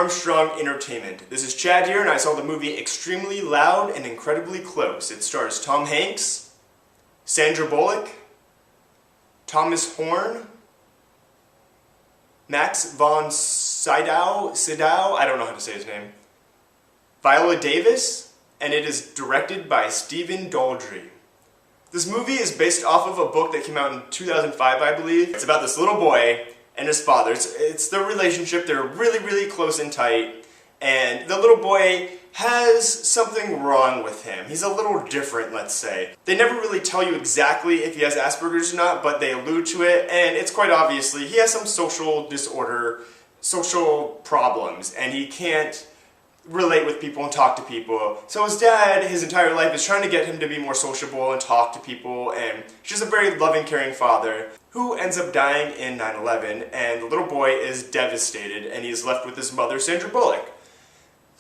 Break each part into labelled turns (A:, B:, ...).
A: Armstrong Entertainment. This is Chad here, and I saw the movie Extremely Loud and Incredibly Close. It stars Tom Hanks, Sandra Bullock, Thomas Horn, Max von Sydow, I don't know how to say his name, Viola Davis, and it is directed by Stephen Daldry. This movie is based off of a book that came out in 2005, I believe. It's about this little boy and his father. It's their relationship. They're really close and tight, and the little boy has something wrong with him. He's a little different, let's say. They never really tell you exactly if he has Asperger's or not, but they allude to it, and it's quite obviously he has some social disorder, social problems, and he can't relate with people and talk to people. So his dad, his entire life, is trying to get him to be more sociable and talk to people, and he's just a very loving, caring father who ends up dying in 9/11, and the little boy is devastated, and he is left with his mother, Sandra Bullock.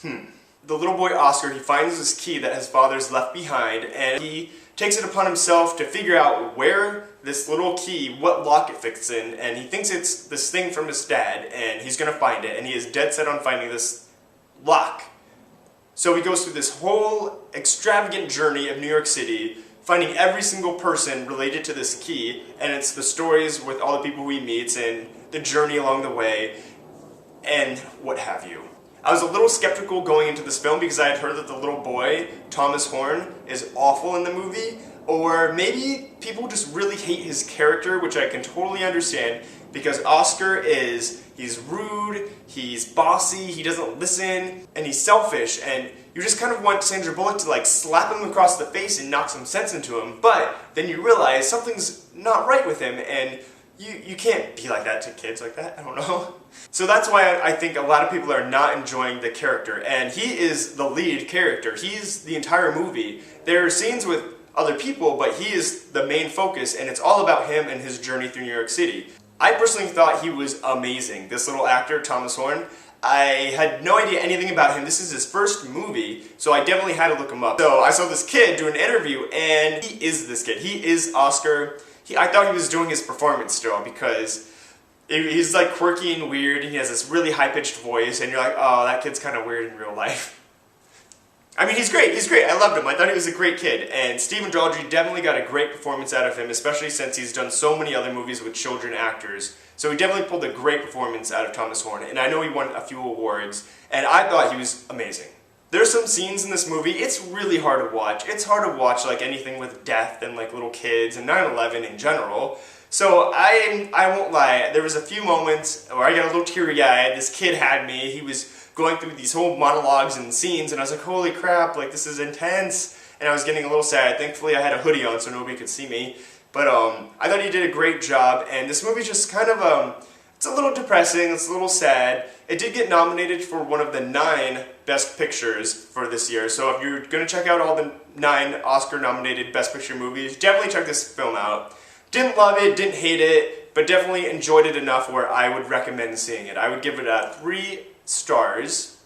A: The little boy, Oscar, he finds this key that his father's left behind, and he takes it upon himself to figure out where this little key, what lock it fits in, and he thinks it's this thing from his dad, and he's gonna find it, and he is dead set on finding this lock. So he goes through this whole extravagant journey of New York City, finding every single person related to this key, and it's the stories with all the people he meets and the journey along the way, and what have you. I was a little skeptical going into this film because I had heard that the little boy, Thomas Horn, is awful in the movie, or maybe people just really hate his character, which I can totally understand, because Oscar he's rude, he's bossy, he doesn't listen, and he's selfish, and you just kind of want Sandra Bullock to like slap him across the face and knock some sense into him, but then you realize something's not right with him, and you can't be like that to kids like that, I don't know. So that's why I think a lot of people are not enjoying the character, and he is the lead character. He's the entire movie. There are scenes with other people, but he is the main focus, and it's all about him and his journey through New York City. I personally thought he was amazing, this little actor, Thomas Horn. I had no idea anything about him. This is his first movie, so I definitely had to look him up. So I saw this kid do an interview, and he is this kid. He is Oscar. I thought he was doing his performance still, because he's like quirky and weird, and he has this really high-pitched voice, and you're like, oh, that kid's kind of weird in real life. I mean, he's great, I loved him, I thought he was a great kid, and Stephen Daldry definitely got a great performance out of him, especially since he's done so many other movies with children actors, so he definitely pulled a great performance out of Thomas Horn, and I know he won a few awards, and I thought he was amazing. There's some scenes in this movie, it's really hard to watch. It's hard to watch like anything with death and like little kids and 9/11 in general. So I won't lie, there was a few moments where I got a little teary-eyed. This kid had me. He was going through these whole monologues and scenes, and I was like, holy crap, like this is intense. And I was getting a little sad. Thankfully I had a hoodie on so nobody could see me. But I thought he did a great job, and this movie's just kind of it's a little depressing, it's a little sad. It did get nominated for one of the 9 Best Pictures for this year, so if you're going to check out all the 9 Oscar-nominated Best Picture movies, definitely check this film out. Didn't love it, didn't hate it, but definitely enjoyed it enough where I would recommend seeing it. I would give it a 3 stars.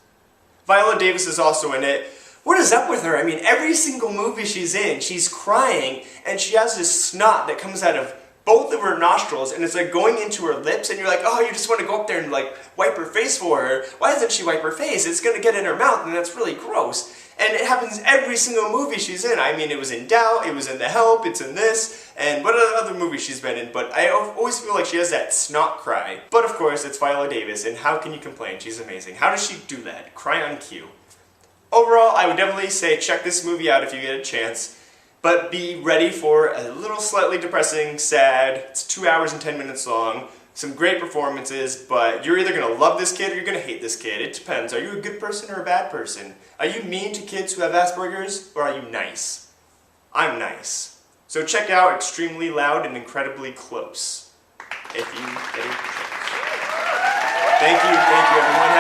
A: Viola Davis is also in it. What is up with her? I mean, every single movie she's in, she's crying, and she has this snot that comes out of both of her nostrils, and it's like going into her lips, and you're like, oh, you just want to go up there and like wipe her face for her. Why doesn't she wipe her face? It's going to get in her mouth, and that's really gross. And it happens every single movie she's in. I mean, it was in Doubt, it was in The Help, it's in this, and what other movies she's been in, but I always feel like she has that snot cry. But of course, it's Viola Davis, and how can you complain? She's amazing. How does she do that? Cry on cue. Overall, I would definitely say check this movie out if you get a chance. But be ready for a little slightly depressing, sad, it's 2 hours and 10 minutes long, some great performances, but you're either going to love this kid or you're going to hate this kid. It depends. Are you a good person or a bad person? Are you mean to kids who have Asperger's, or are you nice? I'm nice. So check out Extremely Loud and Incredibly Close if you get a chance. Thank you everyone.